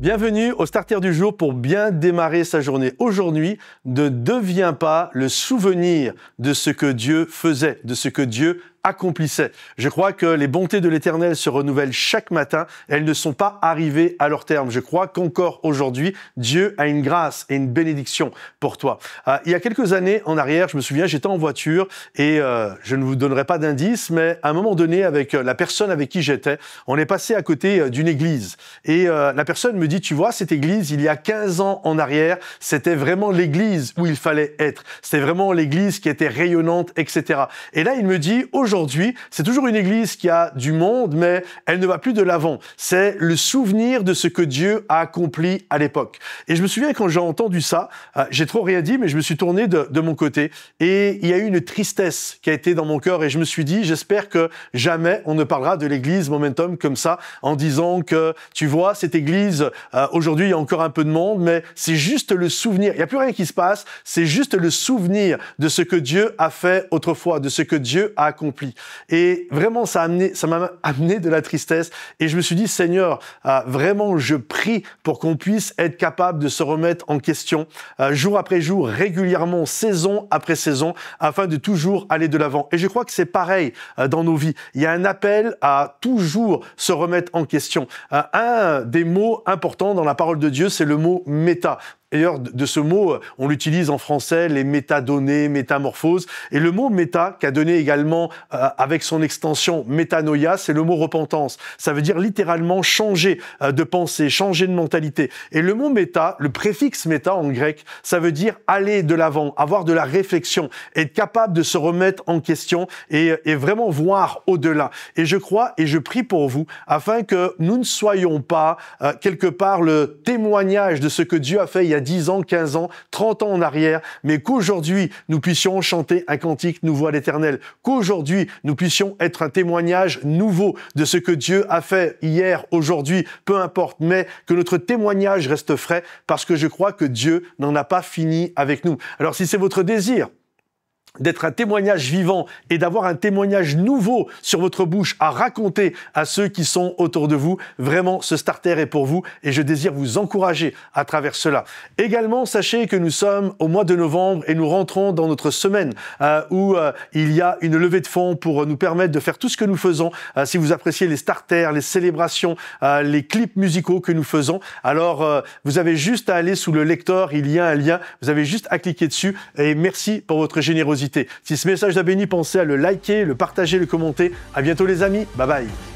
Bienvenue au Starter du jour pour bien démarrer sa journée. Aujourd'hui, ne deviens pas le souvenir de ce que Dieu faisait, de ce que Dieu accomplissait. Je crois que les bontés de l'Éternel se renouvellent chaque matin. Elles ne sont pas arrivées à leur terme. Je crois qu'encore aujourd'hui, Dieu a une grâce et une bénédiction pour toi. Il y a quelques années en arrière, je me souviens, j'étais en voiture et je ne vous donnerai pas d'indice, mais à un moment donné, avec la personne avec qui j'étais, on est passé à côté d'une église. Et la personne me dit, tu vois, cette église, il y a 15 ans en arrière, c'était vraiment l'église où il fallait être. C'était vraiment l'église qui était rayonnante, etc. Et là, il me dit, aujourd'hui, c'est toujours une église qui a du monde, mais elle ne va plus de l'avant. C'est le souvenir de ce que Dieu a accompli à l'époque. Et je me souviens quand j'ai entendu ça, j'ai trop rien dit, mais je me suis tourné de mon côté et il y a eu une tristesse qui a été dans mon cœur et je me suis dit, j'espère que jamais on ne parlera de l'église Momentum comme ça, en disant que, tu vois, cette église, aujourd'hui, il y a encore un peu de monde, mais c'est juste le souvenir. Il n'y a plus rien qui se passe, c'est juste le souvenir de ce que Dieu a fait autrefois, de ce que Dieu a accompli. Et vraiment, ça m'a amené de la tristesse. Et je me suis dit, Seigneur, vraiment, je prie pour qu'on puisse être capable de se remettre en question, jour après jour, régulièrement, saison après saison, afin de toujours aller de l'avant. Et je crois que c'est pareil dans nos vies. Il y a un appel à toujours se remettre en question. Un des mots importants dans la parole de Dieu, c'est le mot méta. D'ailleurs, de ce mot, on l'utilise en français, les métadonnées, métamorphoses. Et le mot méta, qu'a donné également avec son extension métanoïa, c'est le mot repentance. Ça veut dire littéralement changer de pensée, changer de mentalité. Et le mot méta, le préfixe méta en grec, ça veut dire aller de l'avant, avoir de la réflexion, être capable de se remettre en question et vraiment voir au-delà. Et je crois et je prie pour vous afin que nous ne soyons pas quelque part le témoignage de ce que Dieu a fait il y a 10 ans, 15 ans, 30 ans en arrière, mais qu'aujourd'hui, nous puissions chanter un cantique nouveau à l'Éternel, qu'aujourd'hui, nous puissions être un témoignage nouveau de ce que Dieu a fait hier, aujourd'hui, peu importe, mais que notre témoignage reste frais parce que je crois que Dieu n'en a pas fini avec nous. Alors, si c'est votre désir, d'être un témoignage vivant et d'avoir un témoignage nouveau sur votre bouche à raconter à ceux qui sont autour de vous, vraiment, ce starter est pour vous et je désire vous encourager à travers cela. Également, sachez que nous sommes au mois de novembre et nous rentrons dans notre semaine où il y a une levée de fonds pour nous permettre de faire tout ce que nous faisons. Si vous appréciez les starters, les célébrations, les clips musicaux que nous faisons, alors vous avez juste à aller sous le lecteur, il y a un lien, vous avez juste à cliquer dessus et merci pour votre générosité. Si ce message t'a béni, pensez à le liker, le partager, le commenter. À bientôt les amis, bye bye.